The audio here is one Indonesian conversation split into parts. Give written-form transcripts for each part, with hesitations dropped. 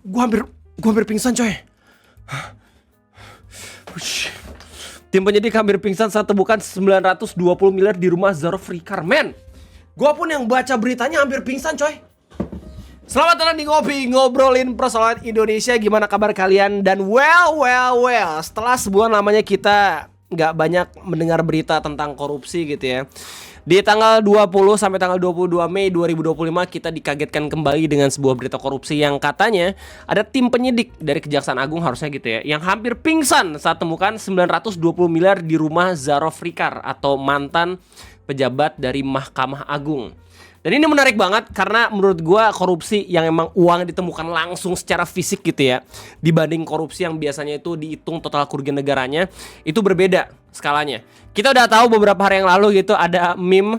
Gua hampir pingsan coy. Tim penyidik hampir pingsan saat temukan 920 miliar di rumah Zarof Rikar. Men, gua pun yang baca beritanya hampir pingsan coy. Selamat datang di Ngopi, ngobrolin persoalan Indonesia. Gimana kabar kalian? Dan well, setelah sebulan lamanya kita nggak banyak mendengar berita tentang korupsi gitu ya. Di tanggal 20 sampai tanggal 22 Mei 2025 kita dikagetkan kembali dengan sebuah berita korupsi yang katanya ada tim penyidik dari Kejaksaan Agung harusnya gitu ya, yang hampir pingsan saat temukan 920 miliar di rumah Zarof Rikar atau mantan pejabat dari Mahkamah Agung. Dan ini menarik banget karena menurut gua korupsi yang emang uang ditemukan langsung secara fisik gitu ya, dibanding korupsi yang biasanya itu dihitung total kerugian negaranya, itu berbeda skalanya. Kita udah tahu beberapa hari yang lalu gitu ada meme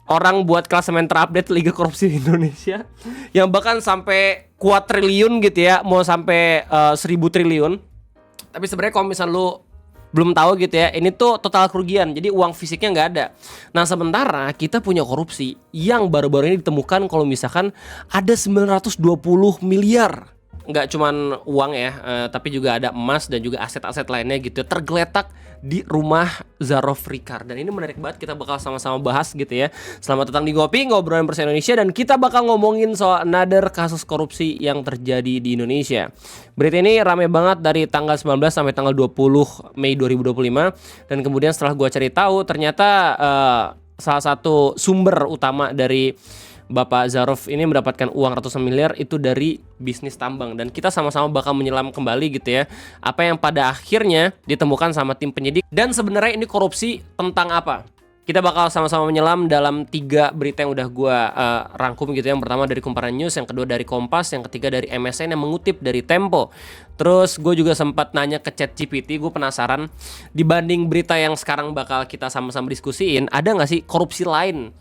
orang buat klasemen terupdate Liga Korupsi Indonesia yang bahkan sampai kuadriliun gitu ya, mau sampai 1000 triliun. Tapi sebenarnya kalau misal lu belum tahu gitu ya, ini tuh total kerugian, jadi uang fisiknya nggak ada. Nah sementara kita punya korupsi yang baru-baru ini ditemukan kalau misalkan ada 920 miliar. Nggak cuman uang ya, tapi juga ada emas dan juga aset-aset lainnya gitu tergeletak di rumah Zarof Rikar. Dan ini menarik banget, kita bakal sama-sama bahas gitu ya. Selamat datang di Ngopi, ngobrolin persoalan Indonesia. Dan kita bakal ngomongin soal another kasus korupsi yang terjadi di Indonesia. Berita ini rame banget dari tanggal 19 sampai tanggal 20 Mei 2025. Dan kemudian setelah gue cari tahu, ternyata salah satu sumber utama dari Bapak Zarof ini mendapatkan uang ratusan miliar itu dari bisnis tambang. Dan kita sama-sama bakal menyelam kembali gitu ya, apa yang pada akhirnya ditemukan sama tim penyidik. Dan sebenarnya ini korupsi tentang apa? Kita bakal sama-sama menyelam dalam 3 berita yang udah gue rangkum gitu. Yang pertama dari Kumparan News, yang kedua dari Kompas, yang ketiga dari MSN yang mengutip dari Tempo. Terus gue juga sempat nanya ke ChatGPT, gue penasaran dibanding berita yang sekarang bakal kita sama-sama diskusiin, ada gak sih korupsi lain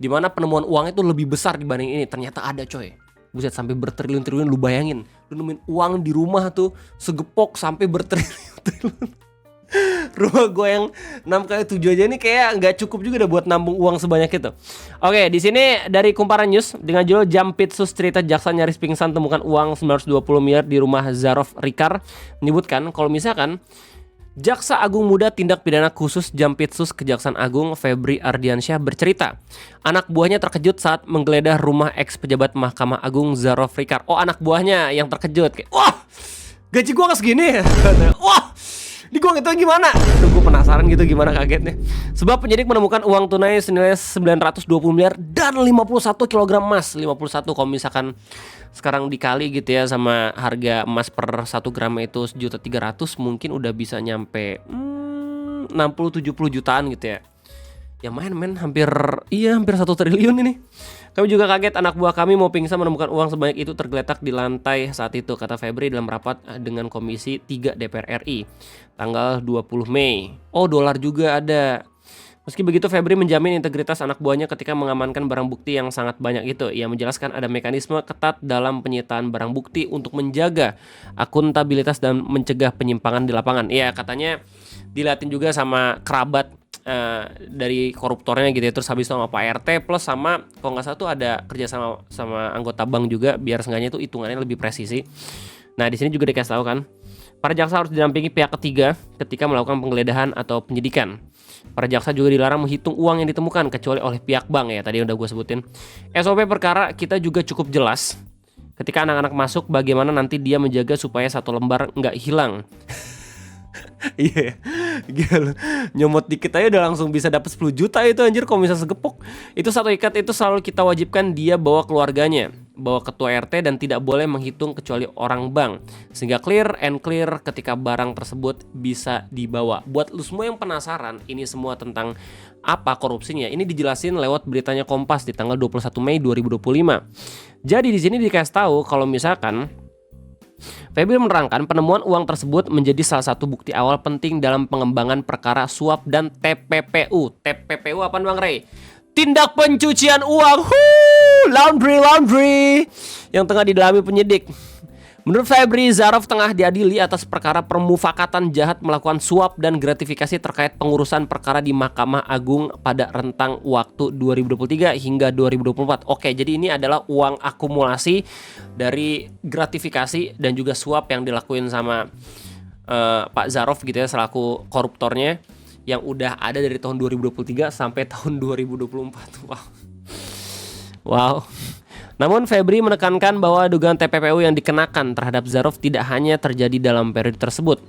dimana penemuan uang itu lebih besar dibanding ini? Ternyata ada coy. Buset, sampai bertriliun-triliun. Lu bayangin, lu nemuin uang di rumah tuh segepok sampai bertriliun-triliun. Rumah gue yang 6x7 aja ini kayak nggak cukup juga udah buat nambung uang sebanyak itu. Oke, di sini dari Kumparan News dengan judul Jampitsus cerita jaksa nyaris pingsan temukan uang 920 miliar di rumah Zarof Rikar, menyebutkan kalau misalkan Jaksa Agung Muda Tindak Pidana Khusus Jampitsus Kejaksaan Agung Febri Ardiansyah bercerita, anak buahnya terkejut saat menggeledah rumah eks pejabat Mahkamah Agung Zarof Rikar. Oh, anak buahnya yang terkejut kayak, wah, gaji gua nggak segini. Wah, ini gua nggak tahu gimana. Tuh gue penasaran gitu gimana kagetnya. Sebab penyidik menemukan uang tunai senilai 920 miliar dan 51 kg emas. 51 kalau misalkan sekarang dikali gitu ya sama harga emas per 1 gram itu 1.300.000, mungkin udah bisa nyampe 60-70 jutaan gitu ya. Ya main hampir 1 triliun ini. Kami juga kaget, anak buah kami mau pingsan menemukan uang sebanyak itu tergeletak di lantai saat itu, kata Febri dalam rapat dengan Komisi 3 DPR RI tanggal 20 Mei. Oh, dolar juga ada. Meski begitu, Febri menjamin integritas anak buahnya ketika mengamankan barang bukti yang sangat banyak itu. Ia menjelaskan ada mekanisme ketat dalam penyitaan barang bukti untuk menjaga akuntabilitas dan mencegah penyimpangan di lapangan. Iya, katanya dilihatin juga sama kerabat dari koruptornya gitu ya. Terus habis itu sama Pak RT plus sama kalau nggak salah tuh ada kerja sama anggota bank juga biar seenggaknya itu hitungannya lebih presisi. Nah, di sini juga dikasih tahu kan, para jaksa harus didampingi pihak ketiga ketika melakukan penggeledahan atau penyidikan. Para jaksa juga dilarang menghitung uang yang ditemukan kecuali oleh pihak bank ya, tadi udah gue sebutin. SOP perkara kita juga cukup jelas. Ketika anak-anak masuk, bagaimana nanti dia menjaga supaya 1 lembar nggak hilang. Iya, gila. Nyomot dikit aja udah langsung bisa dapat 10 juta itu anjir kalau bisa segepok. Itu 1 ikat itu selalu kita wajibkan dia bawa keluarganya, bawa ketua RT dan tidak boleh menghitung kecuali orang bank. Sehingga clear ketika barang tersebut bisa dibawa. Buat lu semua yang penasaran ini semua tentang apa korupsinya, ini dijelasin lewat beritanya Kompas di tanggal 21 Mei 2025. Jadi di sini dikasih tahu kalau misalkan Febri menerangkan penemuan uang tersebut menjadi salah satu bukti awal penting dalam pengembangan perkara suap dan TPPU. TPPU apa Bang Ray? Tindak pencucian uang, laundry yang tengah didalami penyidik. Menurut Febri, Zarov tengah diadili atas perkara permufakatan jahat melakukan suap dan gratifikasi terkait pengurusan perkara di Mahkamah Agung pada rentang waktu 2023 hingga 2024. Oke, jadi ini adalah uang akumulasi dari gratifikasi dan juga suap yang dilakuin sama Pak Zarov gitu ya, selaku koruptornya yang udah ada dari tahun 2023 sampai tahun 2024. Wow. Namun Febri menekankan bahwa dugaan TPPU yang dikenakan terhadap Zarov tidak hanya terjadi dalam periode tersebut.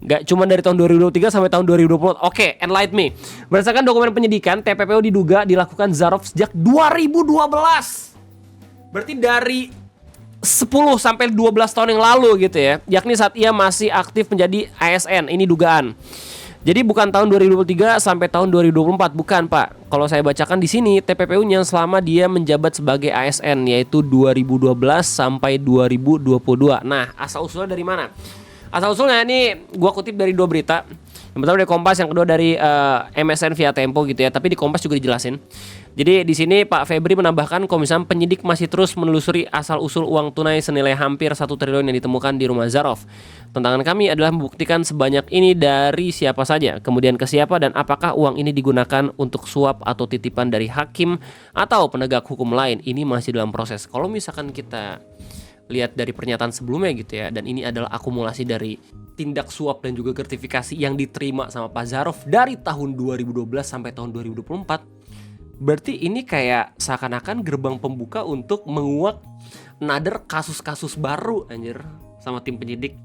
Gak cuma dari tahun 2023 sampai tahun 2024. Oke, enlighten me. Berdasarkan dokumen penyidikan, TPPU diduga dilakukan Zarov sejak 2012. Berarti dari 10 sampai 12 tahun yang lalu gitu ya. Yakni saat ia masih aktif menjadi ASN. Ini dugaan. Jadi bukan tahun 2023 sampai tahun 2024, bukan Pak. Kalau saya bacakan di sini, TPPU-nya selama dia menjabat sebagai ASN, yaitu 2012 sampai 2022. Nah, asal usulnya dari mana? Asal usulnya ini gua kutip dari dua berita. Yang pertama dari Kompas, yang kedua dari MSN via Tempo gitu ya. Tapi di Kompas juga dijelasin. Jadi di sini Pak Febri menambahkan kalau misalnya penyidik masih terus menelusuri asal usul uang tunai senilai hampir 1 triliun yang ditemukan di rumah Zarov. Tantangan kami adalah membuktikan sebanyak ini dari siapa saja, kemudian ke siapa dan apakah uang ini digunakan untuk suap atau titipan dari hakim atau penegak hukum lain. Ini masih dalam proses. Kalau misalkan kita lihat dari pernyataan sebelumnya gitu ya, dan ini adalah akumulasi dari tindak suap dan juga gratifikasi yang diterima sama Pak Zarov dari tahun 2012 sampai tahun 2024. Berarti ini kayak seakan-akan gerbang pembuka untuk menguak another kasus-kasus baru anjir sama tim penyidik.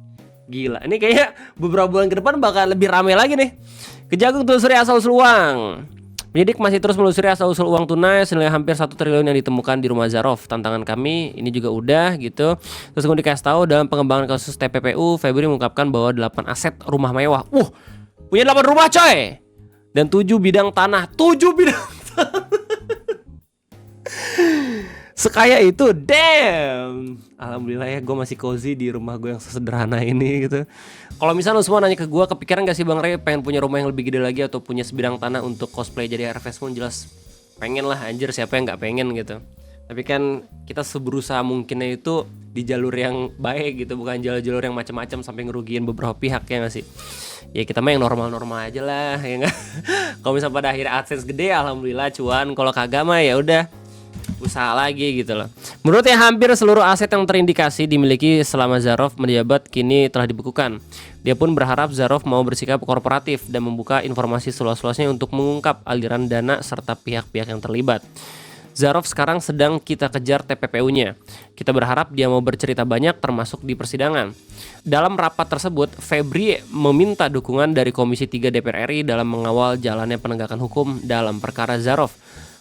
Gila, ini kayaknya beberapa bulan ke depan bakal lebih ramai lagi nih. Kejagung telusuri asal-usul uang. Penyidik masih terus menelusuri asal-usul uang tunai senilai hampir 1 triliun yang ditemukan di rumah Zarov. Tantangan kami ini juga udah gitu. Terus kemudian dikasih tahu dalam pengembangan kasus TPPU, Febri mengungkapkan bahwa 8 aset rumah mewah. Punya 8 rumah coy. Dan 7 bidang tanah. 7 bidang tanah. Sekaya itu, damn. Alhamdulillah ya, gue masih cozy di rumah gue yang sesederhana ini gitu. Kalau misalnya lu semua nanya ke gue, kepikiran gak sih Bang Ray pengen punya rumah yang lebih gede lagi atau punya sebidang tanah untuk cosplay jadi RFS Moon? Jelas pengen lah anjir, siapa yang gak pengen gitu. Tapi kan kita seberusaha mungkinnya itu di jalur yang baik gitu, bukan jalur-jalur yang macam-macam sampai ngerugiin beberapa pihak, ya gak sih? Ya kita mah yang normal-normal aja lah, ya gak? Kalau misalnya pada akhirnya AdSense gede, alhamdulillah cuan. Kalau kagak mah ya udah usaha lagi gitu loh. Menurutnya hampir seluruh aset yang terindikasi dimiliki selama Zarov menjabat kini telah dibekukan. Dia pun berharap Zarov mau bersikap kooperatif dan membuka informasi seluas-luasnya untuk mengungkap aliran dana serta pihak-pihak yang terlibat. Zarov sekarang sedang kita kejar TPPU-nya. Kita berharap dia mau bercerita banyak termasuk di persidangan. Dalam rapat tersebut, Febri meminta dukungan dari Komisi 3 DPR RI dalam mengawal jalannya penegakan hukum dalam perkara Zarov.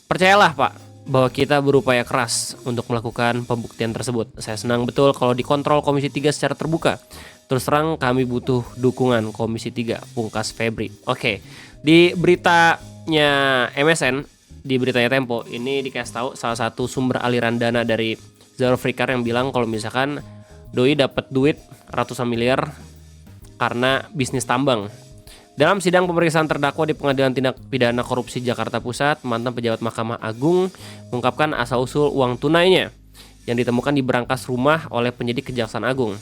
Percayalah Pak, bahwa kita berupaya keras untuk melakukan pembuktian tersebut. Saya senang betul kalau dikontrol Komisi 3 secara terbuka. Terus terang kami butuh dukungan Komisi 3, pungkas Febri. Oke, di beritanya MSN, di beritanya Tempo, ini dikasih tahu salah satu sumber aliran dana dari Zarov Free Car yang bilang kalau misalkan doi dapat duit ratusan miliar karena bisnis tambang. Dalam sidang pemeriksaan terdakwa di Pengadilan Tindak Pidana Korupsi Jakarta Pusat, mantan pejabat Mahkamah Agung mengungkapkan asal-usul uang tunainya yang ditemukan di berangkas rumah oleh penyidik Kejaksaan Agung.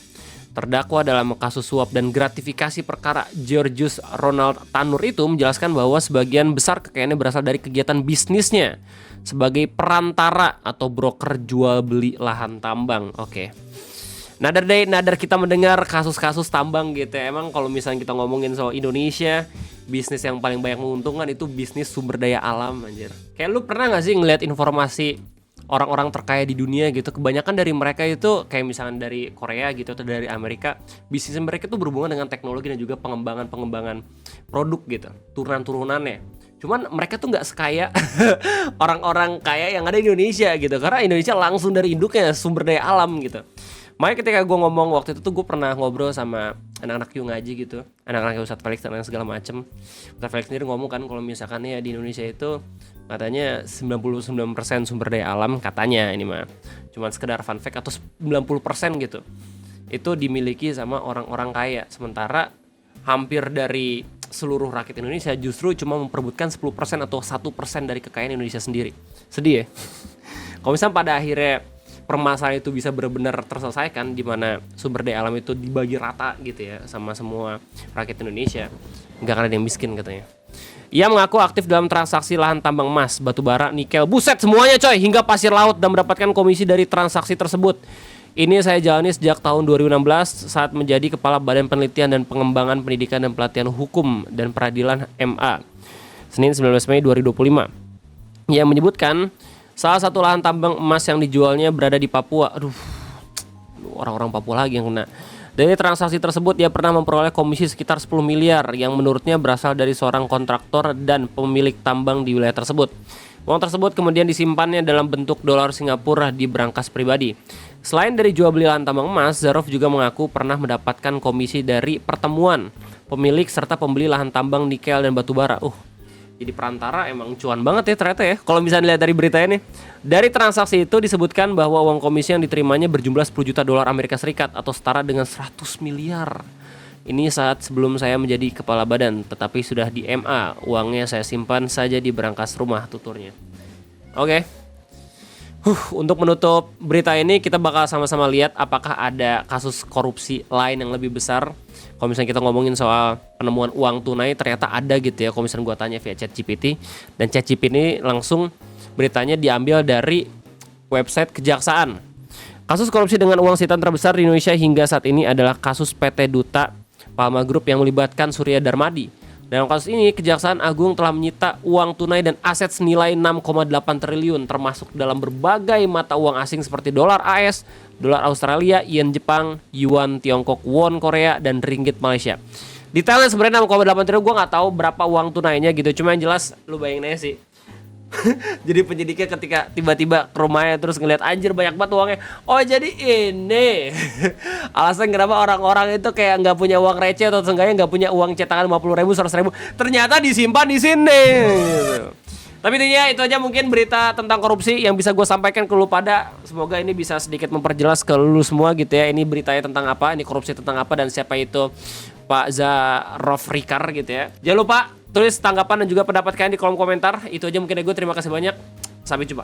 Terdakwa dalam kasus suap dan gratifikasi perkara Georgius Ronald Tanur itu menjelaskan bahwa sebagian besar kekayaannya berasal dari kegiatan bisnisnya sebagai perantara atau broker jual beli lahan tambang. Oke. Nadar kita mendengar kasus-kasus tambang gitu ya. Emang kalau misalnya kita ngomongin soal Indonesia, bisnis yang paling banyak menguntungkan itu bisnis sumber daya alam anjir. Kayak lu pernah gak sih ngeliat informasi orang-orang terkaya di dunia gitu? Kebanyakan dari mereka itu kayak misalnya dari Korea gitu atau dari Amerika, bisnis mereka itu berhubungan dengan teknologi dan juga pengembangan produk gitu, turunan-turunannya. Cuman mereka tuh gak sekaya orang-orang kaya yang ada di Indonesia gitu, karena Indonesia langsung dari induknya sumber daya alam gitu. Makanya ketika gue ngomong waktu itu tuh gue pernah ngobrol sama anak-anak Yu ngaji gitu, anak-anak Ustadz Felix dan segala macem. Ustadz Felix sendiri ngomong kan kalau misalkan ya di Indonesia itu katanya 99% sumber daya alam katanya, ini mah cuman sekedar fun fact, atau 90% gitu itu dimiliki sama orang-orang kaya. Sementara hampir dari seluruh rakyat Indonesia justru cuma memperebutkan 10% atau 1% dari kekayaan Indonesia sendiri. Sedih ya. Kalau misalnya pada akhirnya permasalahan itu bisa benar-benar terselesaikan, di mana sumber daya alam itu dibagi rata gitu ya sama semua rakyat Indonesia, nggak akan ada yang miskin katanya. Ia mengaku aktif dalam transaksi lahan tambang emas, batu bara, nikel, buset semuanya coy, hingga pasir laut, dan mendapatkan komisi dari transaksi tersebut. Ini saya jalani sejak tahun 2016 saat menjadi Kepala Badan Penelitian dan Pengembangan Pendidikan dan Pelatihan Hukum dan Peradilan MA. Senin 19 Mei 2025. Ia menyebutkan salah satu lahan tambang emas yang dijualnya berada di Papua. Aduh, orang-orang Papua lagi yang kena. Dari transaksi tersebut ia pernah memperoleh komisi sekitar 10 miliar yang menurutnya berasal dari seorang kontraktor dan pemilik tambang di wilayah tersebut. Uang tersebut kemudian disimpannya dalam bentuk dolar Singapura di brankas pribadi. Selain dari jual beli lahan tambang emas, Zarov juga mengaku pernah mendapatkan komisi dari pertemuan pemilik serta pembeli lahan tambang nikel dan batu bara. Jadi perantara emang cuan banget ya ternyata ya. Kalau misalnya dilihat dari berita ini, dari transaksi itu disebutkan bahwa uang komisi yang diterimanya berjumlah 10 juta dolar Amerika Serikat atau setara dengan 100 miliar. Ini saat sebelum saya menjadi kepala badan, tetapi sudah di MA. Uangnya saya simpan saja di berangkas rumah, tuturnya. Oke. Untuk menutup berita ini, kita bakal sama-sama lihat apakah ada kasus korupsi lain yang lebih besar. Kalau misalnya kita ngomongin soal penemuan uang tunai, ternyata ada gitu ya. Kalau misalnya gue tanya via ChatGPT, dan ChatGPT ini langsung beritanya diambil dari website kejaksaan. Kasus korupsi dengan uang sitaan terbesar di Indonesia hingga saat ini adalah kasus PT Duta Palma Group yang melibatkan Surya Darmadi. Dalam kasus ini, Kejaksaan Agung telah menyita uang tunai dan aset senilai 6,8 triliun termasuk dalam berbagai mata uang asing seperti dolar AS, dolar Australia, yen Jepang, yuan Tiongkok, won Korea, dan ringgit Malaysia. Detailnya sebenarnya 6,8 triliun, gue nggak tahu berapa uang tunainya gitu. Cuma yang jelas, lu bayangin aja sih. Jadi penyidiknya ketika tiba-tiba ke rumahnya terus ngeliat anjir banyak banget uangnya. Oh jadi ini alasan kenapa orang-orang itu kayak nggak punya uang receh atau seenggaknya nggak punya uang cetakan 50 ribu, 100 ribu, ternyata disimpan di sini gitu. Tapi intinya itu aja mungkin berita tentang korupsi yang bisa gue sampaikan ke lu pada. Semoga ini bisa sedikit memperjelas ke lu semua gitu ya. Ini beritanya tentang apa, ini korupsi tentang apa, dan siapa itu Pak Zarov Rikar gitu ya. Jangan lupa tulis tanggapan dan juga pendapat kalian di kolom komentar. Itu aja mungkin dari gue. Terima kasih banyak. Sampai jumpa.